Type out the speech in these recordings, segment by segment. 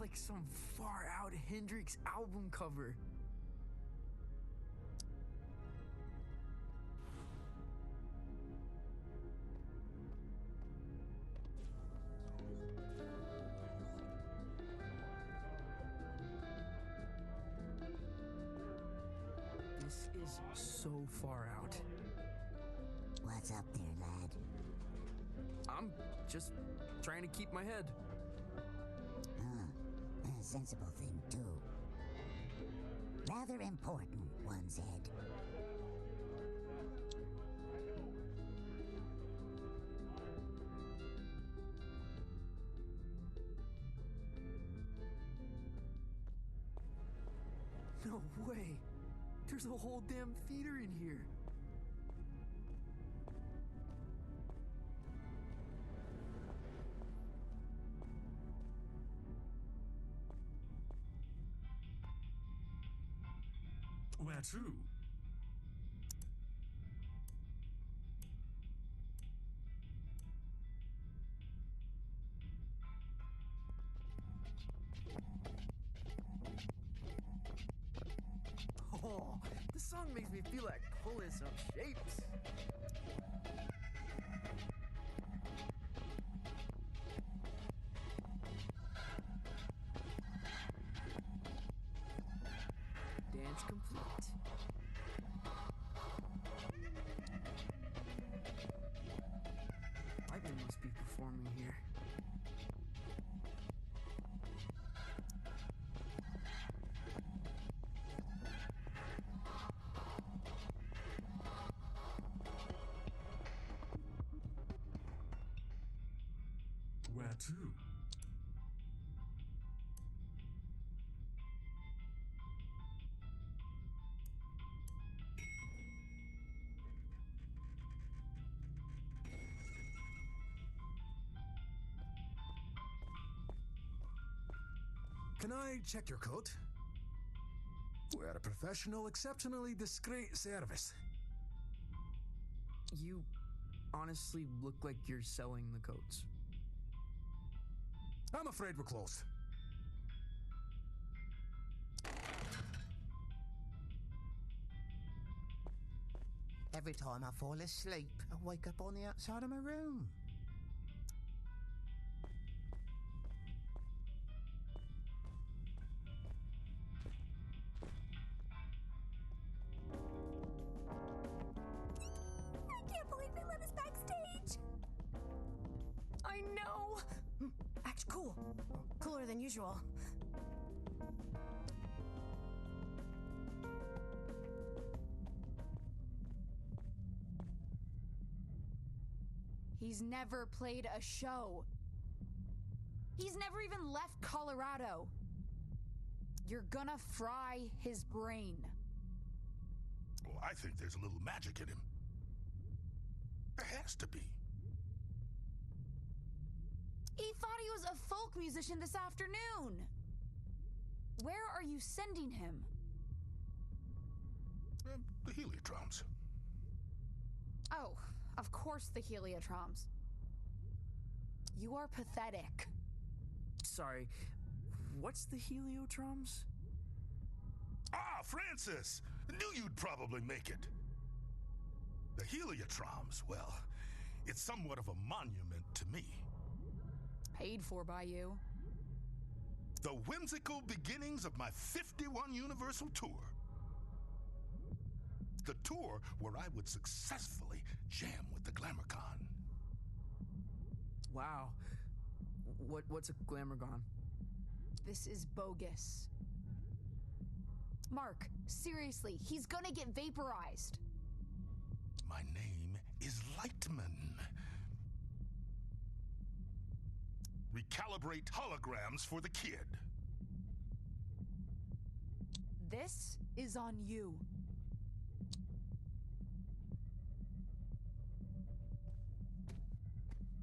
like some far out Hendrix album cover. This is so far out. What's up there, lad? I'm just trying to keep my head. A sensible thing, too. Rather important, one said. No way! There's a whole damn theater in here. Where to? Oh, this song makes me feel like pulling some shapes. Dance complete. Lightning must be performing here. Where to? Can I check your coat? We're a professional, exceptionally discreet service. You honestly look like you're selling the coats. I'm afraid we're closed. Every time I fall asleep, I wake up on the outside of my room. I can't believe they let us backstage. I know! Act cool. Cooler than usual. He's never played a show. He's never even left Colorado. You're gonna fry his brain. Well, I think there's a little magic in him. There has to be. He thought he was a folk musician this afternoon. Where are you sending him? The Heliotroms. Oh, of course the Heliotroms. You are pathetic. Sorry, what's the Heliotroms? Ah, Francis! Knew you'd probably make it. The Heliotroms, well, it's somewhat of a monument to me. Paid for by you. The whimsical beginnings of my 51 Universal Tour. The tour where I would successfully jam with the Glamourcon. Wow. What's a Glamourcon? This is bogus. Mark, seriously, he's gonna get vaporized. My name is Lightman. Recalibrate holograms for the kid. This is on you.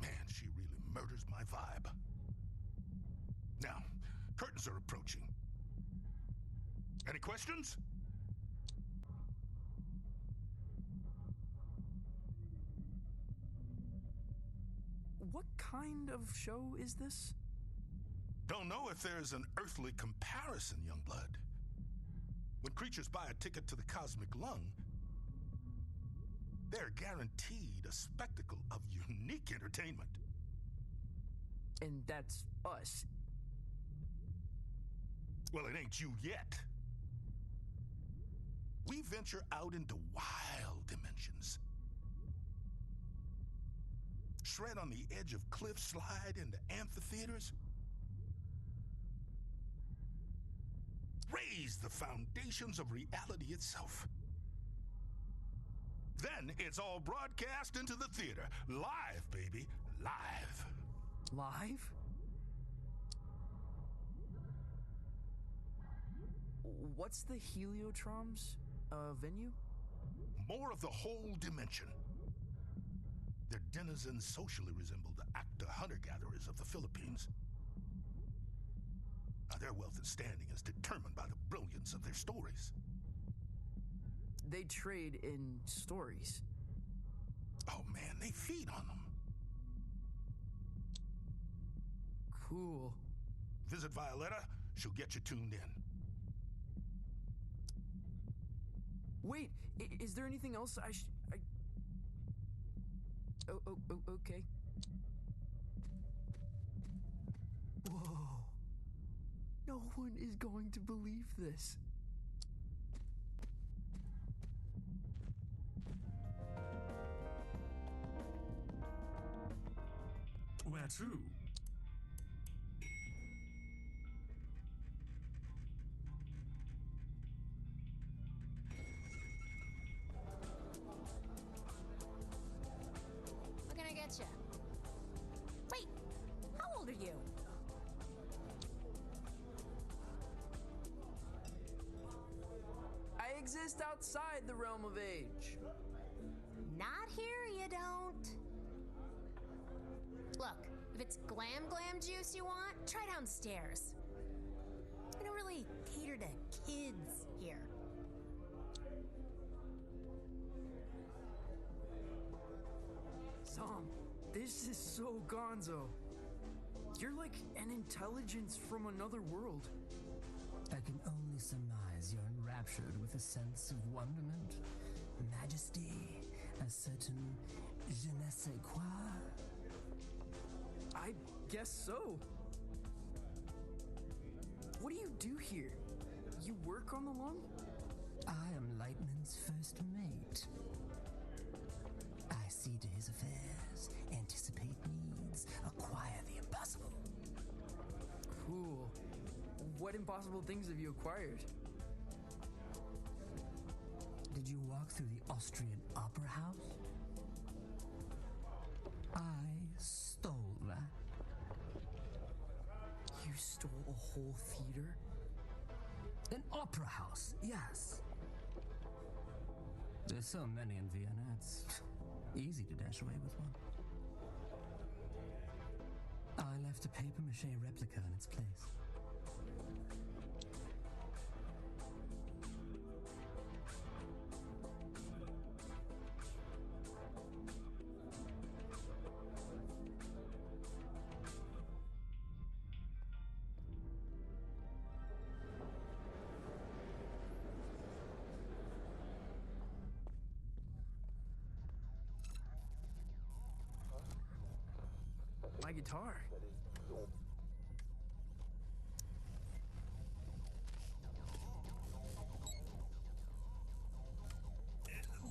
Man, she really murders my vibe. Now, curtains are approaching. Any questions? What kind of show is this? Don't know if there's an earthly comparison, Youngblood. When creatures buy a ticket to the cosmic lung, they're guaranteed a spectacle of unique entertainment. And that's us. Well, it ain't you yet. We venture out into wild dimensions. Shred on the edge of cliffs, slide into amphitheaters. Raise the foundations of reality itself. Then it's all broadcast into the theater. Live, baby. Live. Live? What's the Heliotrom's venue? More of the whole dimension. Their denizens socially resemble the actor hunter-gatherers of the Philippines. Now, their wealth and standing is determined by the brilliance of their stories. They trade in stories. Oh man, they feed on them. Cool. Visit Violetta, she'll get you tuned in. Wait, is there anything else okay. Whoa. No one is going to believe this. Where to? What can I get you? Wait, how old are you? I exist outside the realm of age. Not here, you don't. Look, if it's glam juice you want, try downstairs. We don't really cater to kids here. Tom, this is so gonzo. You're like an intelligence from another world. I can only surmise you're enraptured with a sense of wonderment, majesty, a certain je ne sais quoi. I guess so. What do you do here? You work on the lung? I am Lightman's first mate. I see to his affairs, anticipate needs, acquire the impossible. Cool. What impossible things have you acquired? Did you walk through the Austrian Opera House? I stole that. You stole a whole theater? An opera house, yes. There's so many in Vienna, it's easy to dash away with one. I left a papier-mâché replica in its place. My guitar.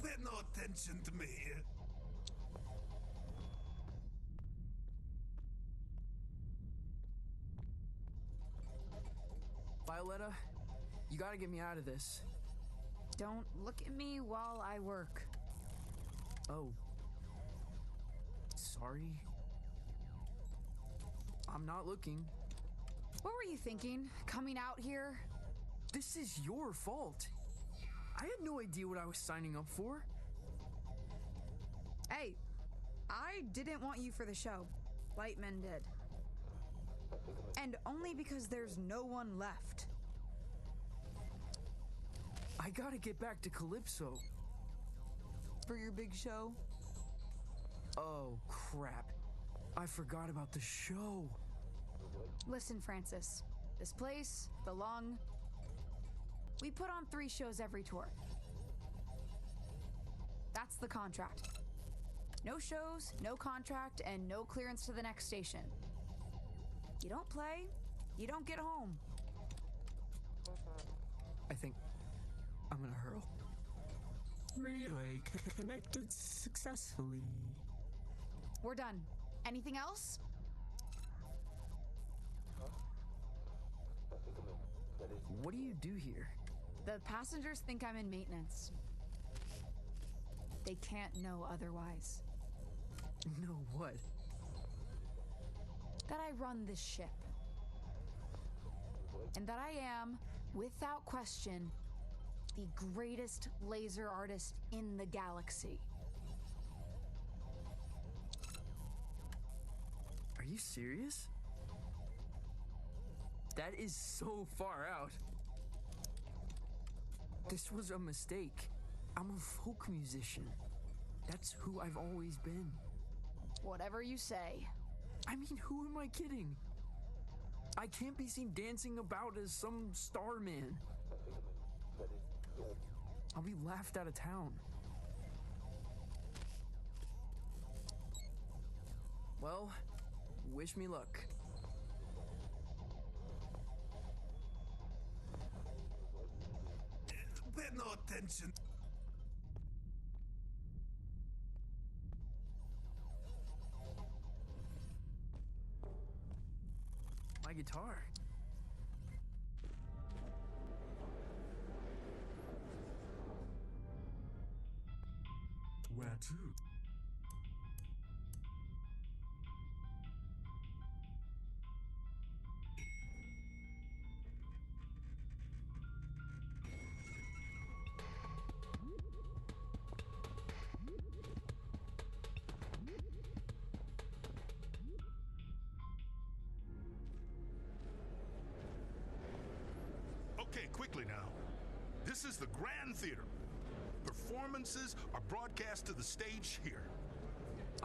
Pay no attention to me. Violetta, you gotta get me out of this. Don't look at me while I work. Oh. Sorry. I'm not looking. What were you thinking, coming out here? This is your fault. I had no idea what I was signing up for. Hey, I didn't want you for the show. Lightman did. And only because there's no one left. I gotta get back to Calypso. For your big show? Oh, crap. I forgot about the show. Listen, Francis. This place, the Lung, we put on 3 shows every tour. That's the contract. No shows, no contract, and no clearance to the next station. You don't play, you don't get home. I think I'm gonna hurl. Relay connected successfully. We're done. Anything else? What do you do here? The passengers think I'm in maintenance. They can't know otherwise. No, what? That I run this ship. And that I am, without question, the greatest laser artist in the galaxy. Are you serious? That is so far out. This was a mistake. I'm a folk musician. That's who I've always been. Whatever you say. I mean, who am I kidding? I can't be seen dancing about as some star man. I'll be laughed out of town. Well, wish me luck. Pay no attention. My guitar. Where to? Okay, quickly now. This is the Grand Theater. Performances are broadcast to the stage here.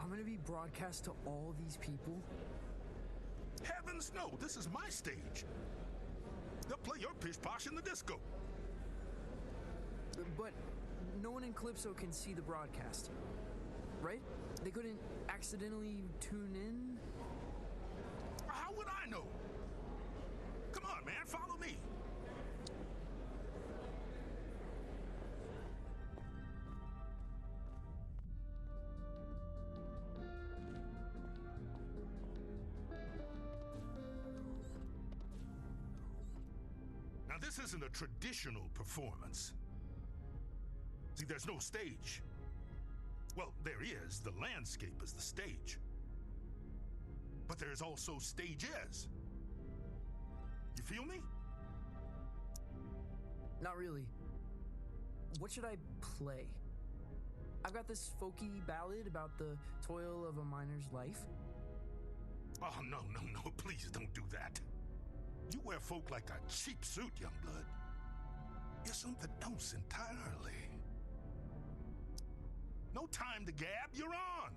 I'm gonna be broadcast to all these people? Heavens no, this is my stage. They'll play your pish posh in the disco. But no one in Calypso can see the broadcast, right? They couldn't accidentally tune in? How would I know? Come on, man, follow me. Now, this isn't a traditional performance. See, there's no stage. Well, there is. The landscape is the stage. But there's also stages. You feel me? Not really. What should I play? I've got this folky ballad about the toil of a miner's life. Oh, no, please don't do that. You wear folk like a cheap suit, young blood. You're something else entirely. No time to gab, you're on.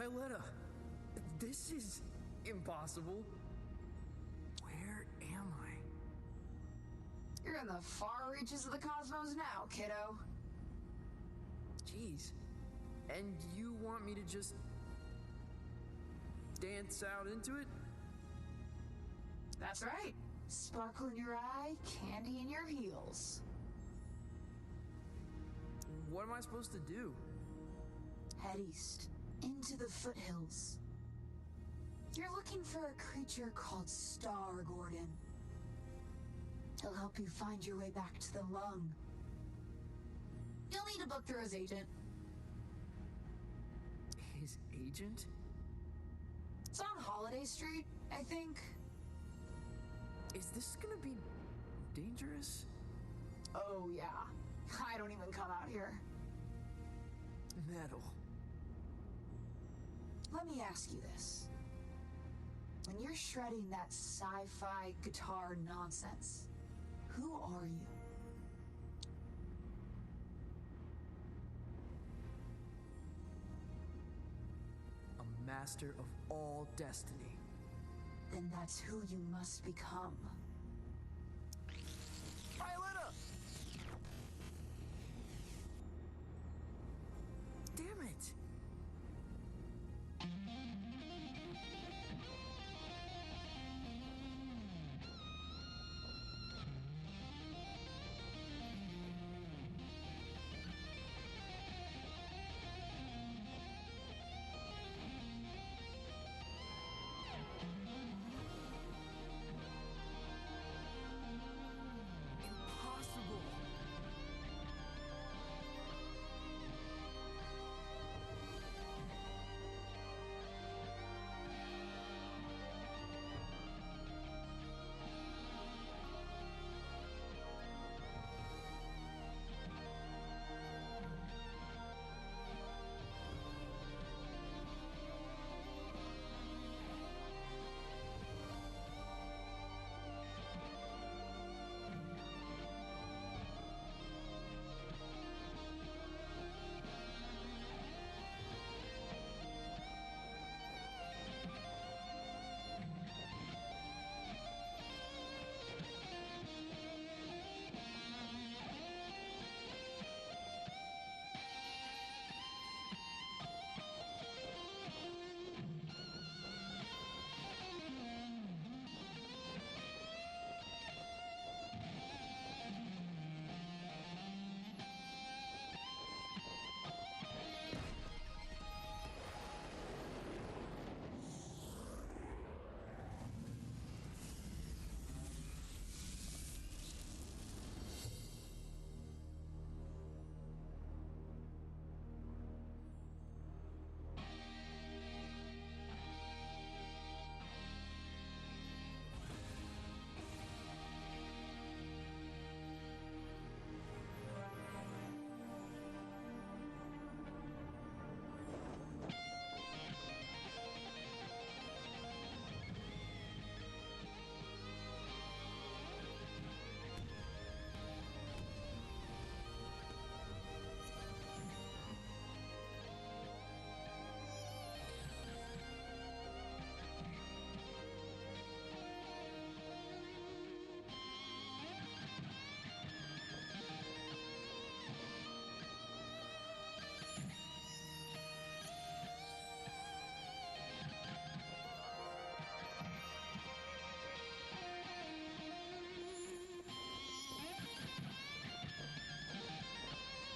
Violetta, this is impossible. Where am I? You're in the far reaches of the cosmos now, kiddo. Jeez. And you want me to just dance out into it? That's right. Sparkle in your eye, candy in your heels. What am I supposed to do? Head east, into the foothills. You're looking for a creature called Star Gordon. He'll help you find your way back to the lung. You'll need to book through his agent. His agent? It's on Holiday Street, I think. Is this gonna be dangerous? Oh, yeah. I don't even come out here. Metal. Let me ask you this. When you're shredding that sci-fi guitar nonsense, who are you? A master of all destiny. Then that's who you must become. Violetta! Damn it! Impossible!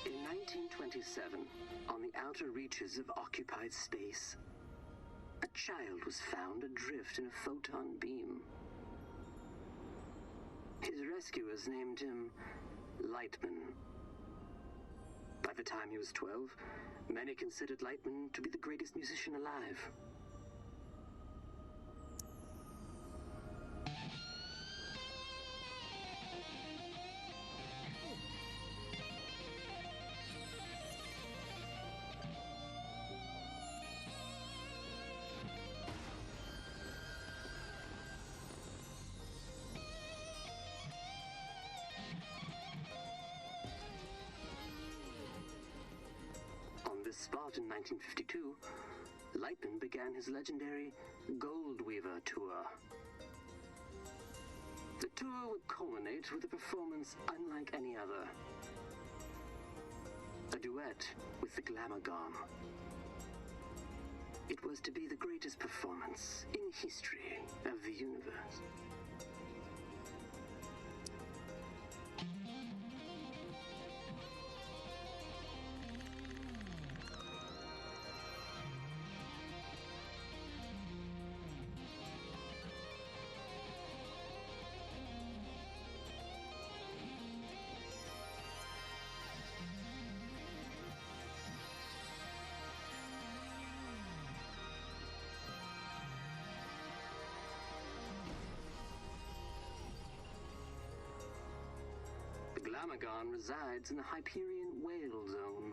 In 1927, on the outer reaches of occupied space, a child was found adrift in a photon beam. His rescuers named him Lightman. By the time he was 12, many considered Lightman to be the greatest musician alive. On this spot in 1952, Lightman began his legendary Gold Weaver tour. The tour would culminate with a performance unlike any other. A duet with the Glamorgan. It was to be the greatest performance in the history of the universe. The Glamorgan resides in the Hyperion Whale Zone.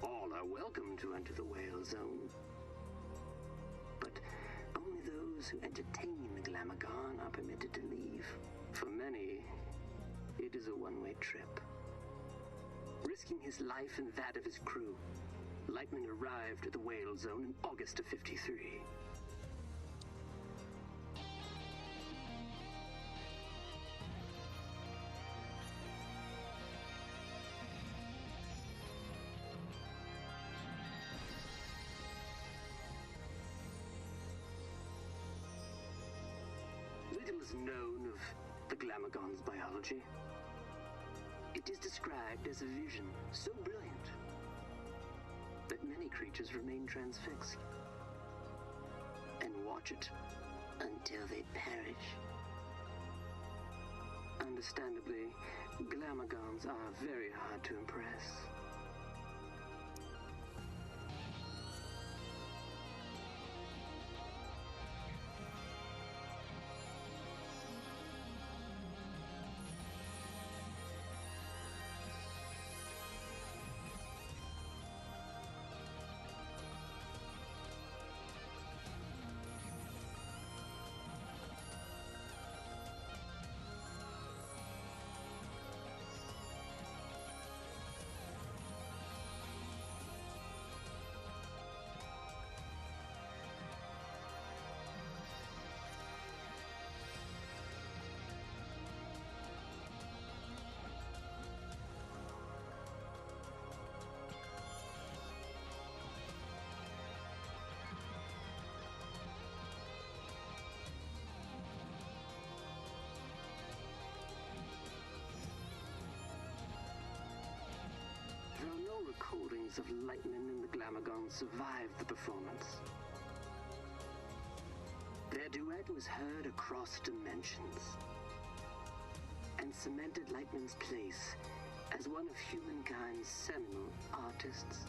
All are welcome to enter the Whale Zone, but only those who entertain the Glamorgan are permitted to leave. For many, it is a one-way trip. Risking his life and that of his crew, Lightman arrived at the Whale Zone in August of '53. Little is known of the Glamorgan's biology. It is described as a vision so brilliant that many creatures remain transfixed and watch it until they perish. Understandably, Glamorgans are very hard to impress. There are no recordings of Lightman and the Glamorgan survive the performance. Their duet was heard across dimensions and cemented Lightman's place as one of humankind's seminal artists.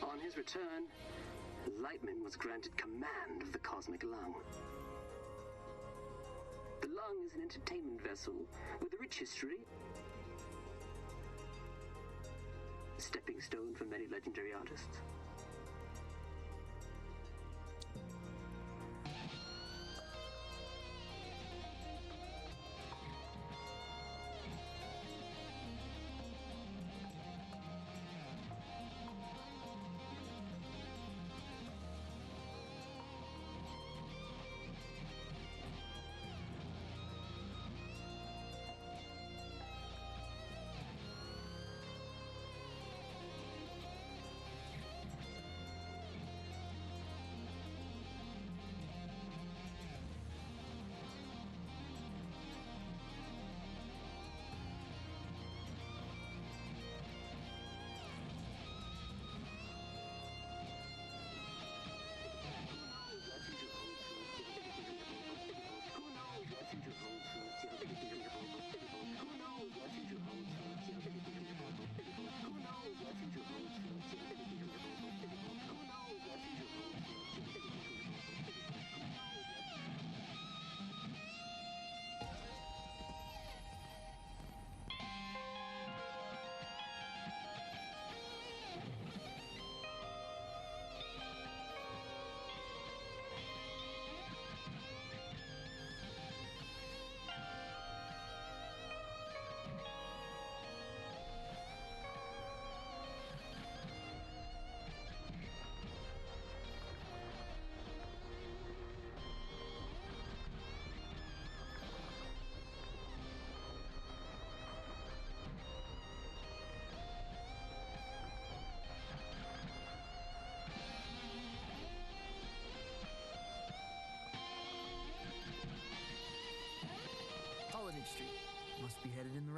On his return, Lightman was granted command of the Cosmic Lung. The Lung is an entertainment vessel with a rich history, a stepping stone for many legendary artists.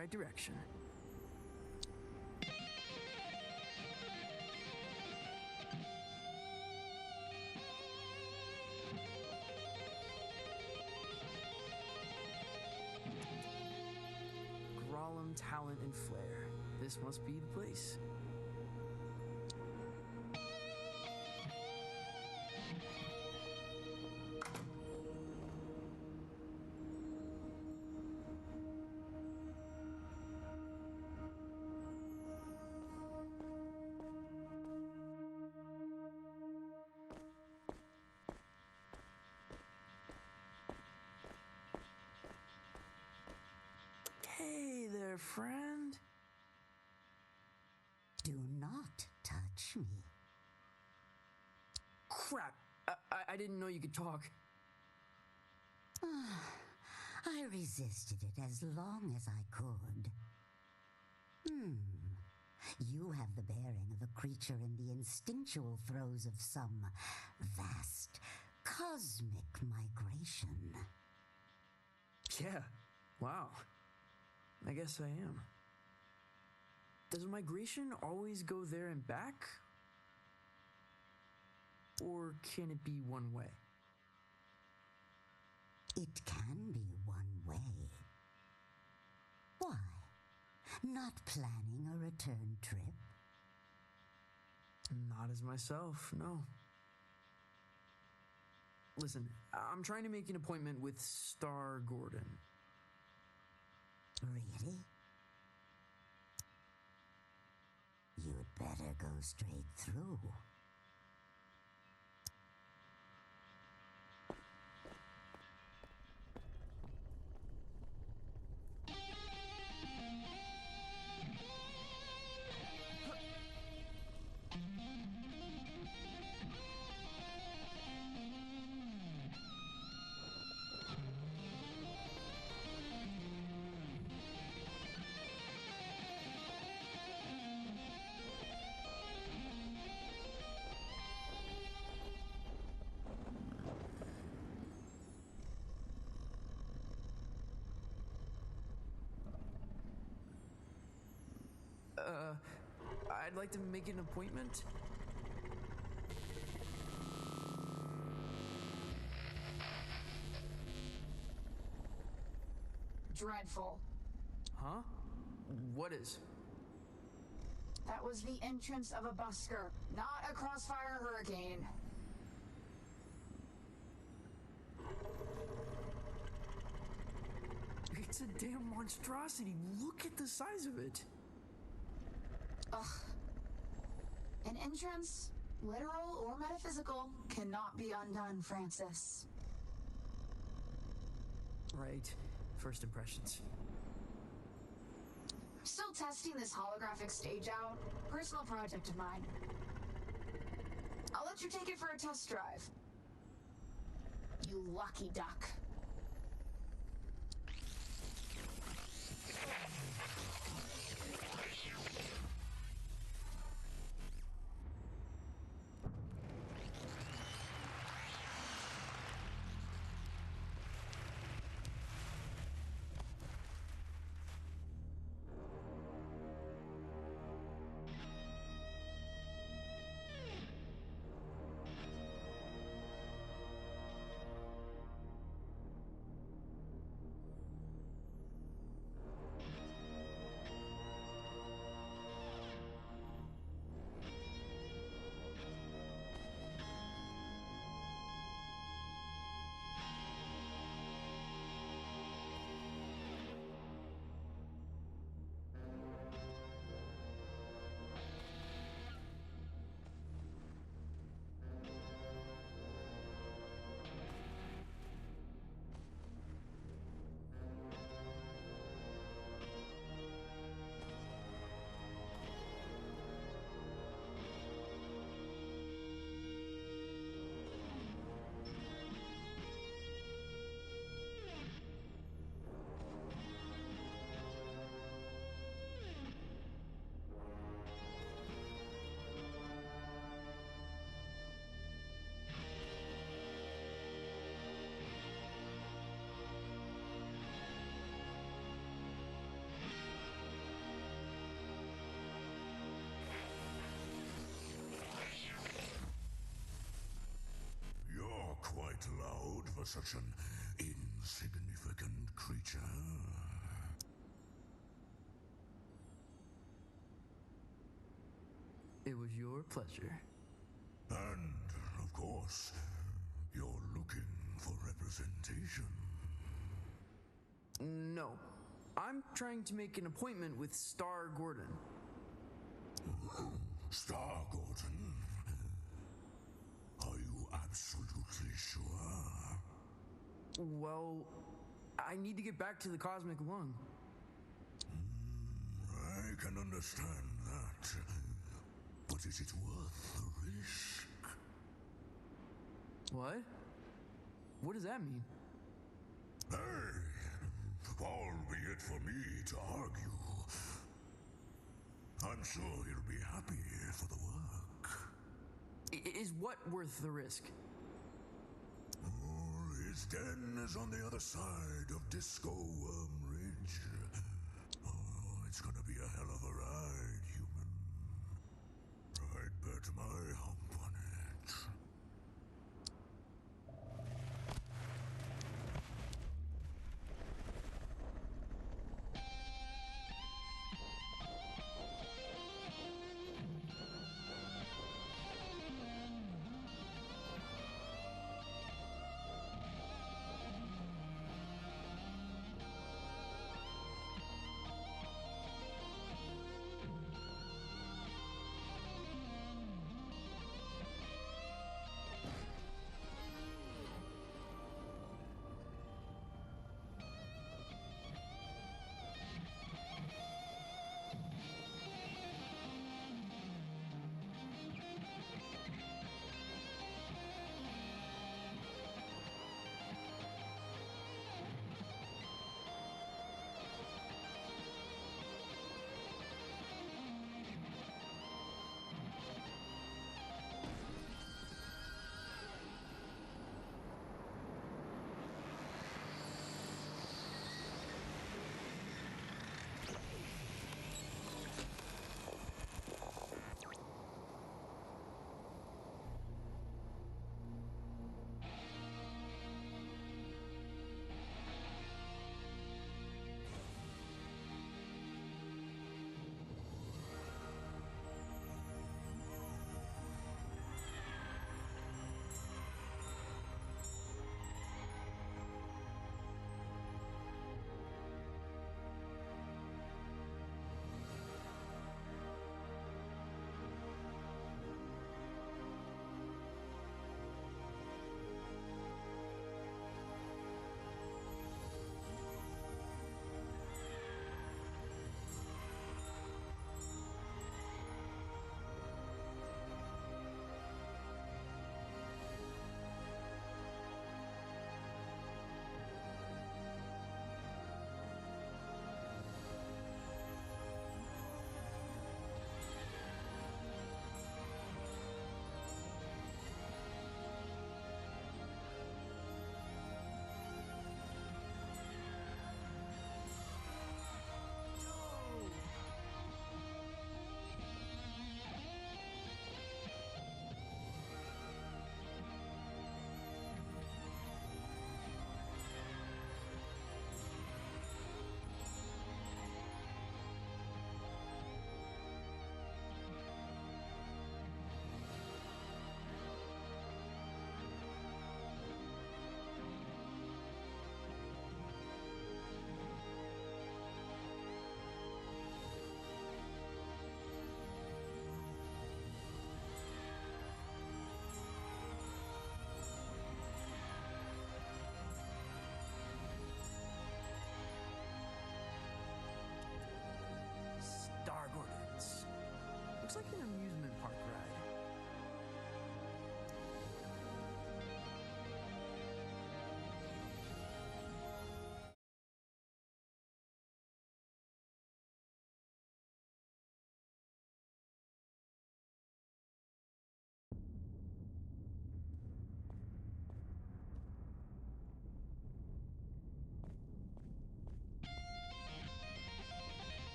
right direction. Grolem, talent, and flair. This must be the place. Hey there, friend. Do not touch me. Crap. I didn't know you could talk. I resisted it as long as I could. You have the bearing of a creature in the instinctual throes of some vast cosmic migration. Yeah. Wow. I guess I am. Does migration always go there and back? Or can it be one way? It can be one way. Why? Not planning a return trip? Not as myself, no. Listen, I'm trying to make an appointment with Star Gordon. Really? You'd better go straight through. I'd like to make an appointment. Dreadful. Huh? What is? That was the entrance of a busker, not a crossfire hurricane. It's a damn monstrosity. Look at the size of it. Ugh. An entrance, literal or metaphysical, cannot be undone, Francis. Right. First impressions. Still testing this holographic stage out. Personal project of mine. I'll let you take it for a test drive. You lucky duck. for such an insignificant creature. It was your pleasure. And, of course, you're looking for representation. No. I'm trying to make an appointment with Star Gordon. Star Gordon? Are you absolutely sure? Well, I need to get back to the Cosmic Lung. I can understand that. But is it worth the risk? What? What does that mean? Hey, far be it for me to argue. I'm sure he'll be happy for the work. Is what worth the risk? His den is on the other side of Disco Worm Ridge. It's gonna be a hell of a ride, human. I'd bet my hump on it.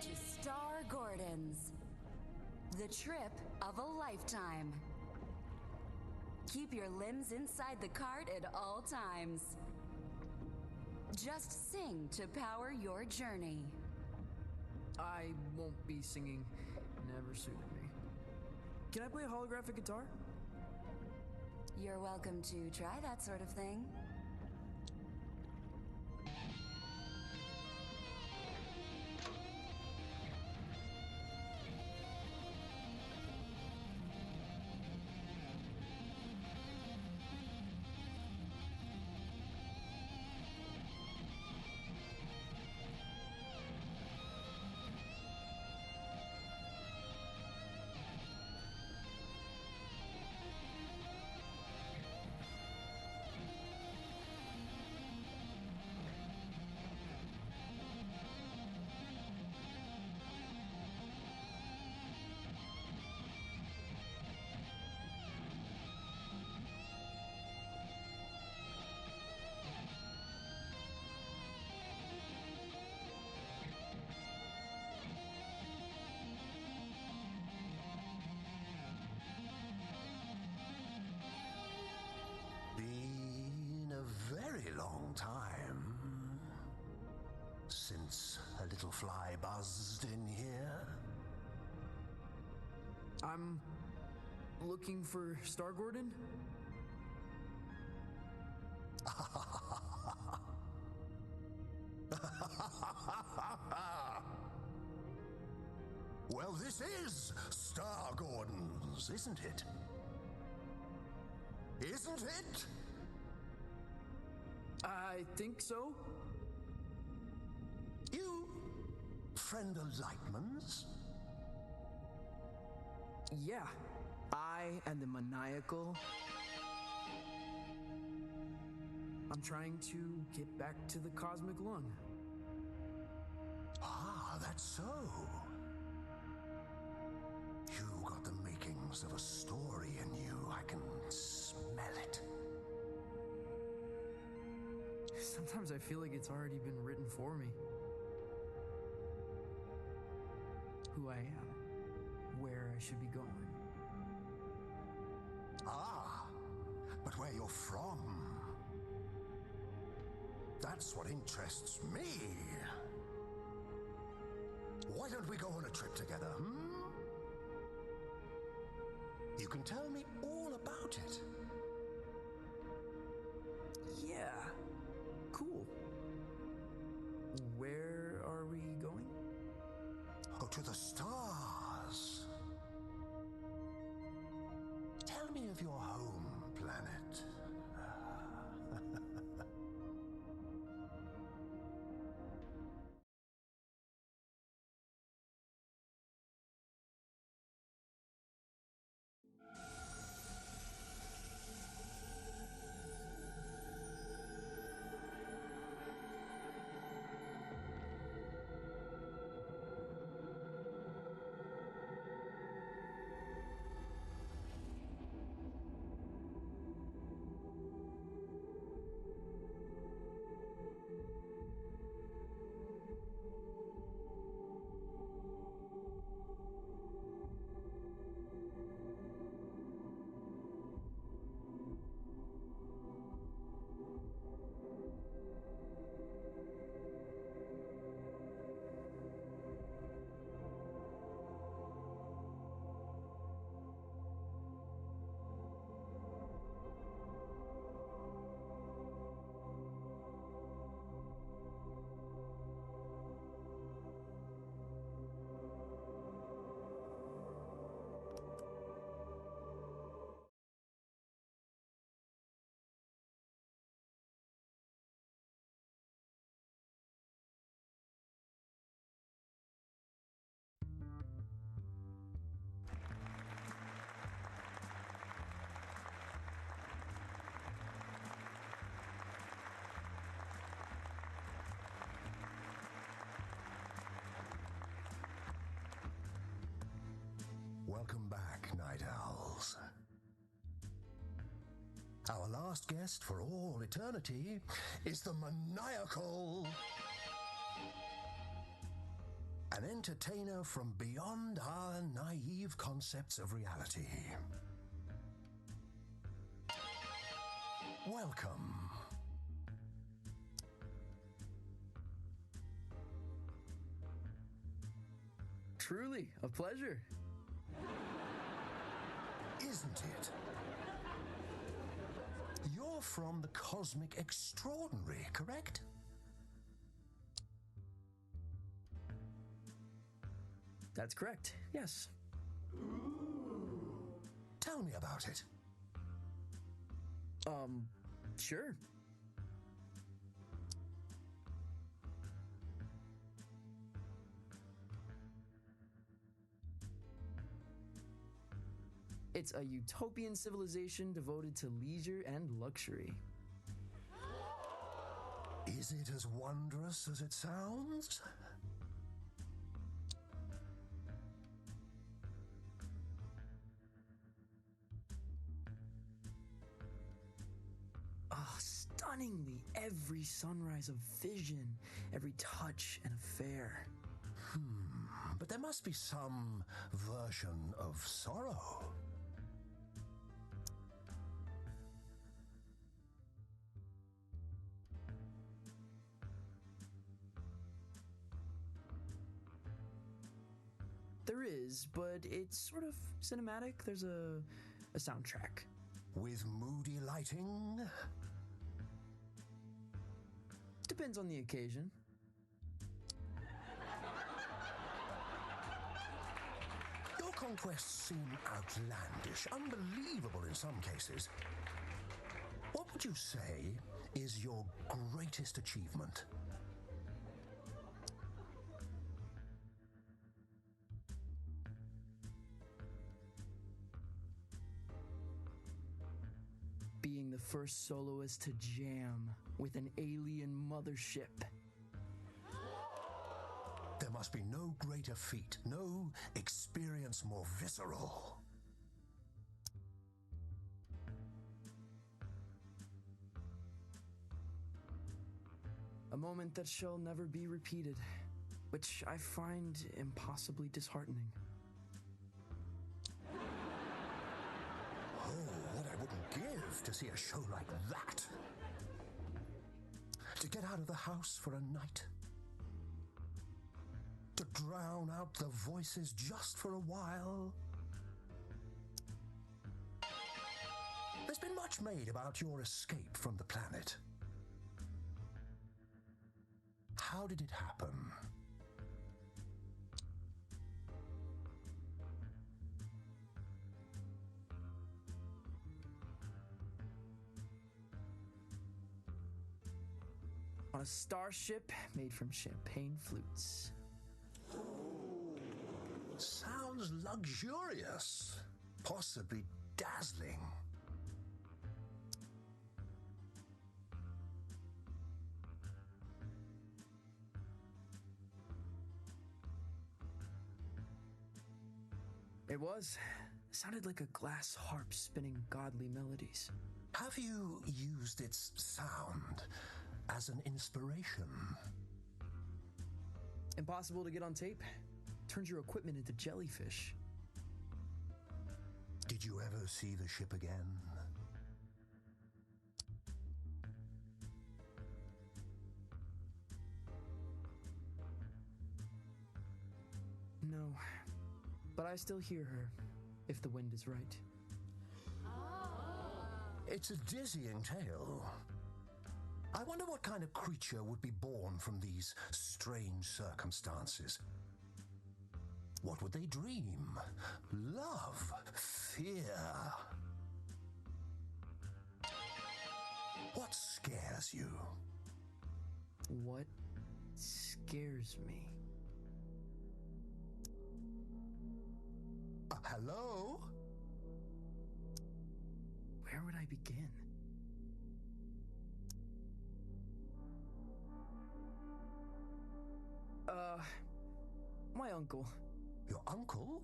to Star Gordon's, the trip of a lifetime. Keep your limbs inside the cart at all times. Just sing to power your journey. I won't be singing. Never suited me. Can I play a holographic guitar? You're welcome to try that sort of thing. Been a very long time since a little fly buzzed in here. I'm looking for Star Gordon. Well, this is Star Gordon's, isn't it? Isn't it? I think so. You friend of Lightman's? Yeah. I am the maniacal. I'm trying to get back to the cosmic lung. Ah, that's so. You got the makings of a story in you. I can smell it. Sometimes I feel like it's already been written for me. Who I am, where I should be going. Ah, but where you're from. That's what interests me. Why don't we go on a trip together, You can tell me all about it. Yeah. Cool. Where are we going? Oh, to the stars. Tell me of your home planet. Welcome back, Night Owls. Our last guest for all eternity is the maniacal An entertainer from beyond our naive concepts of reality. Welcome. Truly, a pleasure. Isn't it? You're from the Cosmic Extraordinary, correct? That's correct, yes. Tell me about it. Sure. It's a utopian civilization devoted to leisure and luxury. Is it as wondrous as it sounds? Stunningly, every sunrise of vision, every touch an affair. But there must be some version of sorrow. There is, but it's sort of cinematic. There's a soundtrack. With moody lighting? Depends on the occasion. Your conquests seem outlandish, unbelievable in some cases. What would you say is your greatest achievement? Being the first soloist to jam with an alien mothership. There must be no greater feat, no experience more visceral. A moment that shall never be repeated, which I find impossibly disheartening. What I wouldn't give to see a show like that. To get out of the house for a night. To drown out the voices just for a while. There's been much made about your escape from the planet. How did it happen? On a starship made from champagne flutes. Sounds luxurious, possibly dazzling. It was. It sounded like a glass harp spinning godly melodies. Have you used its sound as an inspiration? Impossible to get on tape. Turns your equipment into jellyfish. Did you ever see the ship again? No, but I still hear her, if the wind is right. It's a dizzying tale. I wonder what kind of creature would be born from these strange circumstances. What would they dream? Love? Fear? What scares you? What scares me? Hello? Where would I begin? My uncle. Your uncle?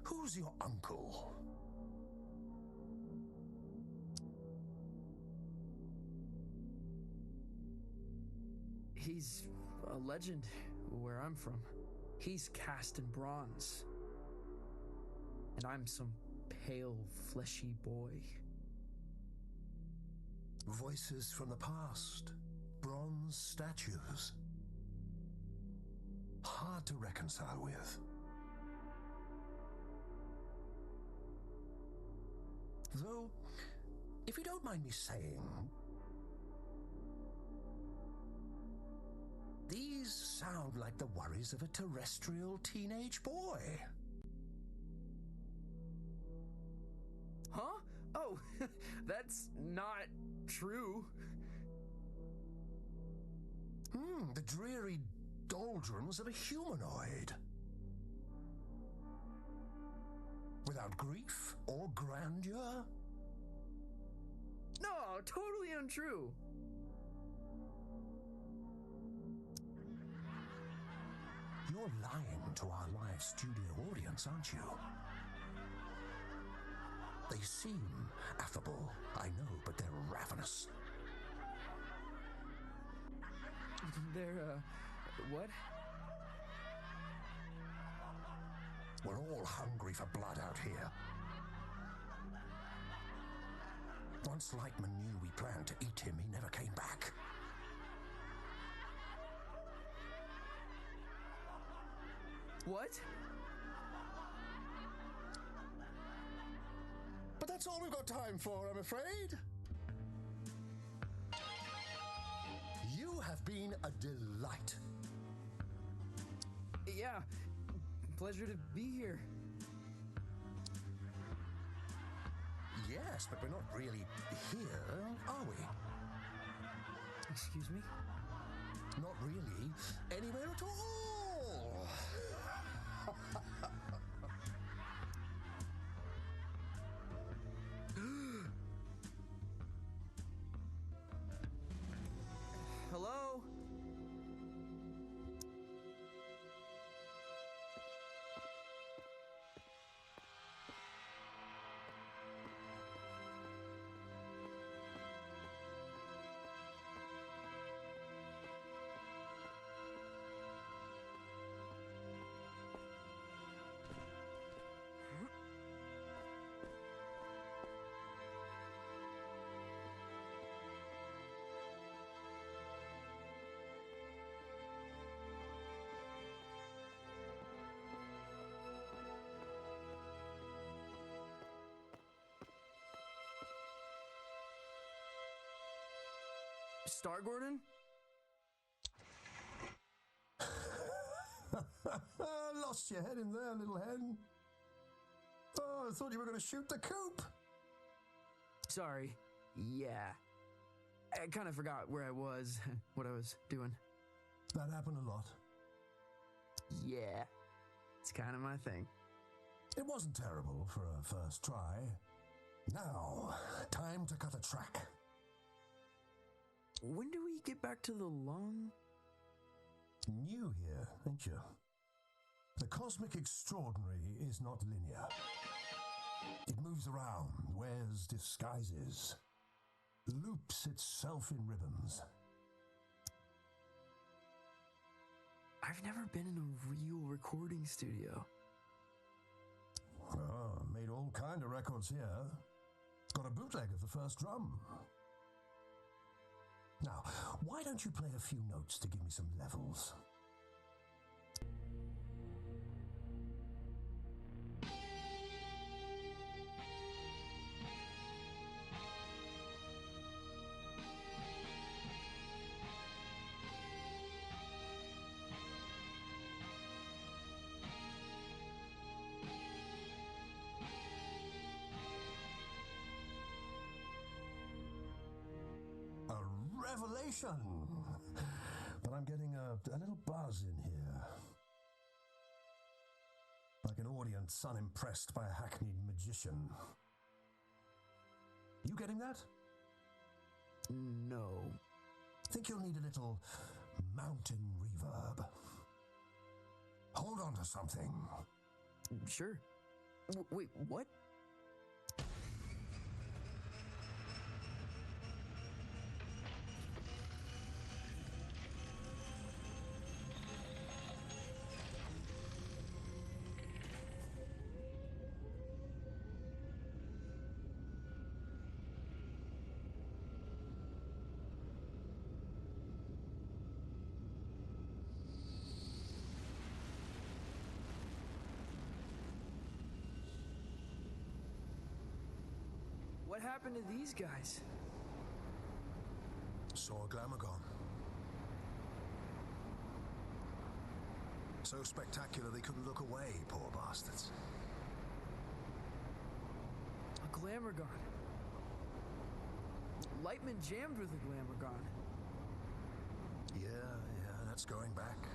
Who's your uncle? He's a legend, where I'm from. He's cast in bronze. And I'm some pale, fleshy boy. Voices from the past. Bronze statues. Hard to reconcile with. Though, if you don't mind me saying, these sound like the worries of a terrestrial teenage boy. Huh? Oh, that's not true. The dreary doldrums of a humanoid. Without grief or grandeur? No, totally untrue. You're lying to our live studio audience, aren't you? They seem affable, I know, but they're ravenous. They're, what? We're all hungry for blood out here. Once Lightman knew we planned to eat him, he never came back. What? But that's all we've got time for, I'm afraid. You have been a delight. Yeah, pleasure to be here. Yes, but we're not really here, are we? Excuse me? Not really anywhere at all. Hello? Star Gordon? Lost your head in there, little hen. Oh, I thought you were going to shoot the coop. Sorry. Yeah. I kind of forgot where I was, what I was doing. That happened a lot. Yeah. It's kind of my thing. It wasn't terrible for a first try. Now, time to cut a track. When do we get back to the lung? New here, ain't you? The cosmic extraordinary is not linear. It moves around, wears disguises, loops itself in ribbons. I've never been in a real recording studio. Oh, made all kind of records here. Got a bootleg of the first drum. Now, why don't you play a few notes to give me some levels? Revelation! But I'm getting a little buzz in here. Like an audience unimpressed by a hackneyed magician. You getting that? No. Think you'll need a little mountain reverb. Hold on to something. Sure. Wait, what? What happened to these guys? Saw a Glamagon. So spectacular they couldn't look away, poor bastards. A Glamourgon. Lightman jammed with a Glamourgon. Yeah, that's going back.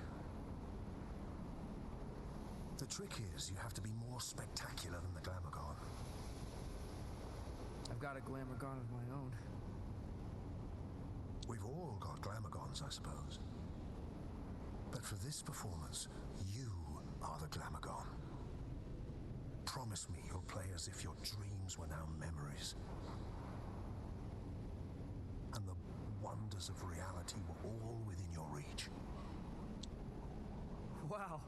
The trick is you have to be more spectacular than the Glamourgon. I've got a Glamourgon of my own. We've all got Glamourgons, I suppose. But for this performance, you are the Glamourgon. Promise me you'll play as if your dreams were now memories. And the wonders of reality were all within your reach. Wow.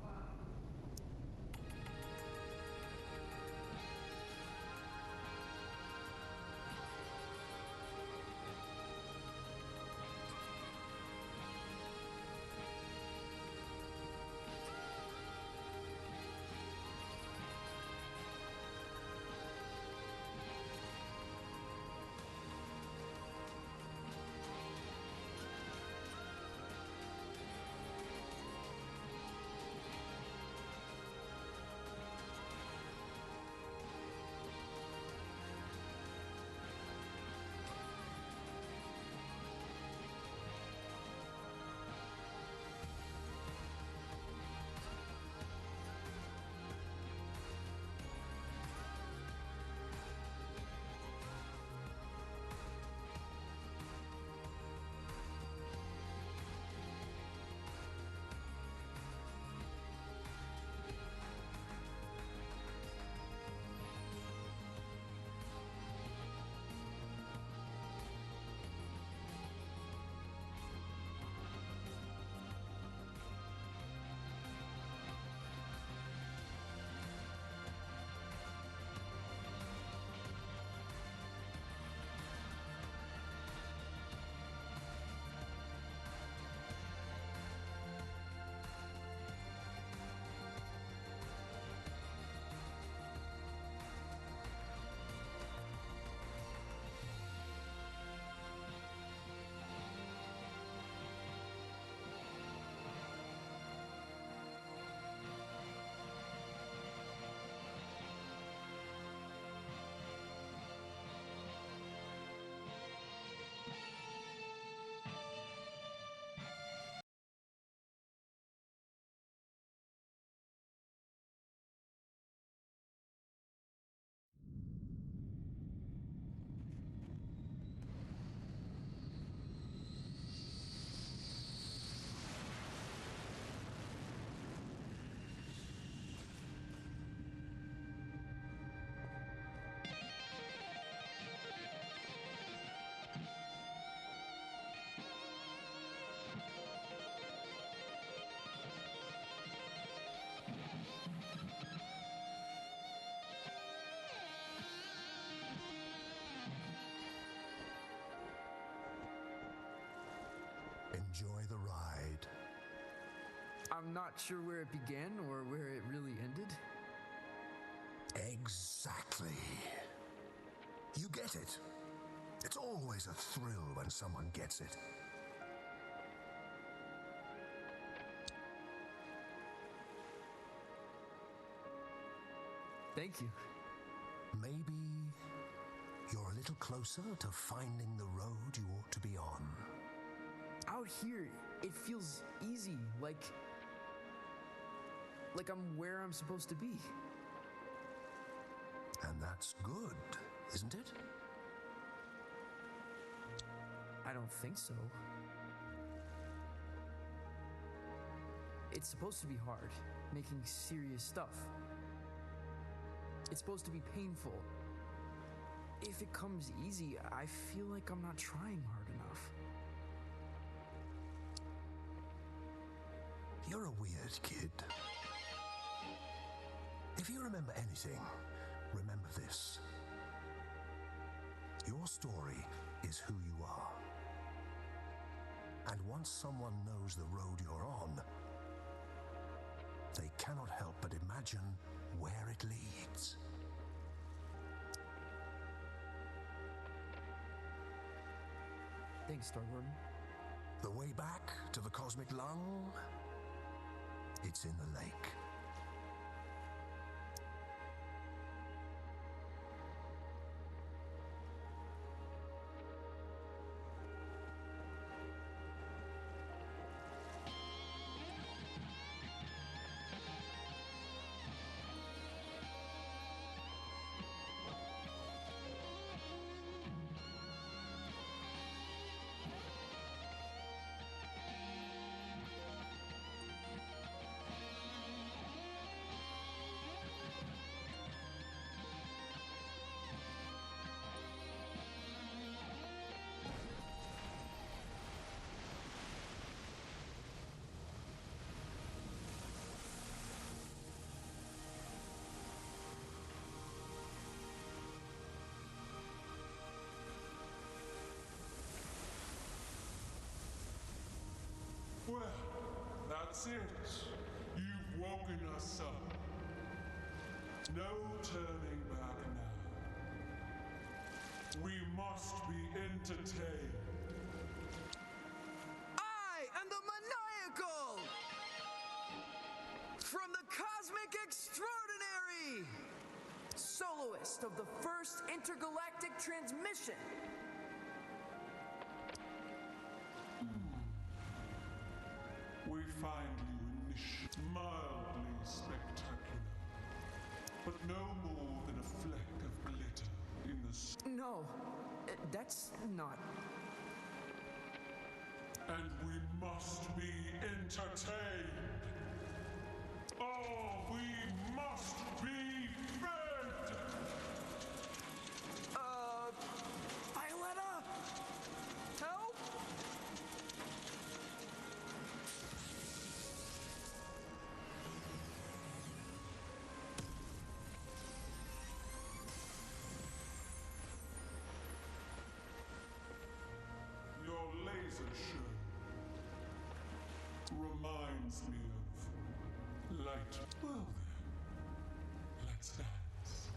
Enjoy the ride. I'm not sure where it began or where it really ended. Exactly. You get it. It's always a thrill when someone gets it. Thank you. Maybe you're a little closer to finding the road you ought to be on. Out here, it feels easy, like I'm where I'm supposed to be. And that's good, isn't it? I don't think so. It's supposed to be hard, making serious stuff. It's supposed to be painful. If it comes easy, I feel like I'm not trying hard enough. You're a weird kid. If you remember anything, remember this. Your story is who you are. And once someone knows the road you're on, they cannot help but imagine where it leads. Thanks, Star Gordon. The way back to the cosmic lung? It's in the lake. Well, that's it. You've woken us up. No turning back now. We must be entertained. I am the maniacal! From the Cosmic Extraordinary! Soloist of the first intergalactic transmission. We find you mildly spectacular, but no more than a fleck of glitter in the No, that's not. And we must be entertained. Oh, we must be fed! Violetta! Help! Your laser show reminds me of light. Well then, let's dance.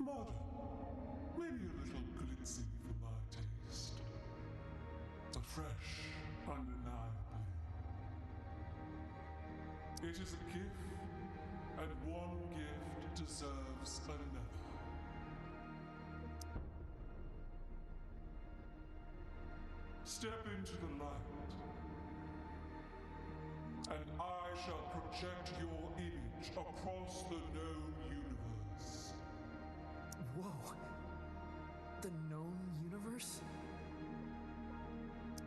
Modern, maybe a little glitzy for my taste, but fresh, undeniably. It is a gift, and one gift deserves another. Step into the light, and I shall project your image across the known universe. Whoa. The known universe?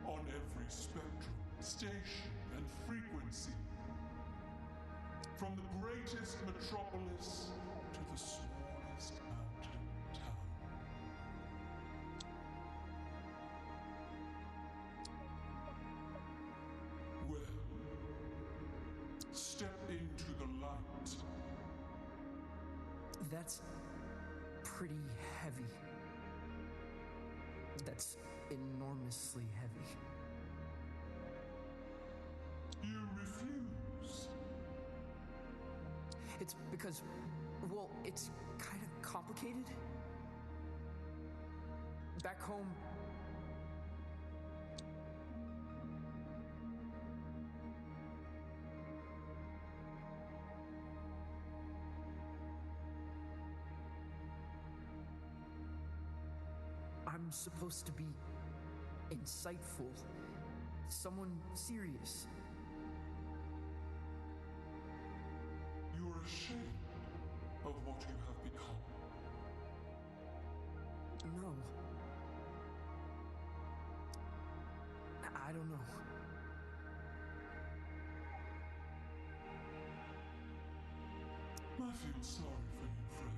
On every spectrum, station, and frequency. From the greatest metropolis to the smallest mountain town. Well, step into the light. That's pretty heavy. That's enormously heavy. You refuse. It's because, well, it's kind of complicated. Back home, I'm supposed to be insightful, someone serious. You're ashamed of what you have become. No. I don't know. I feel sorry for you, friend.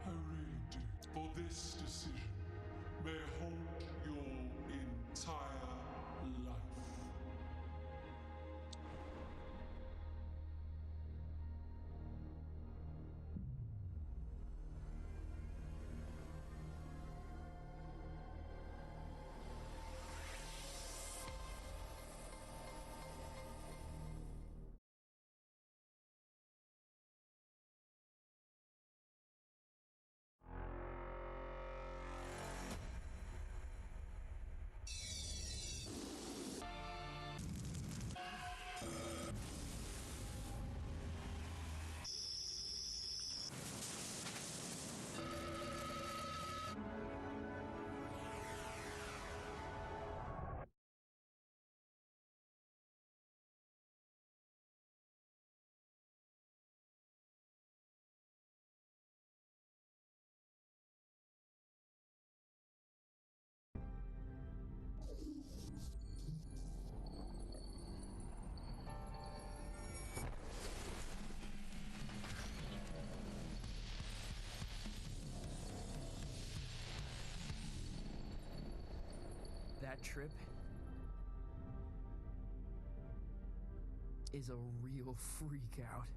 I really do. For this decision may haunt your entire life. That trip is a real freak out.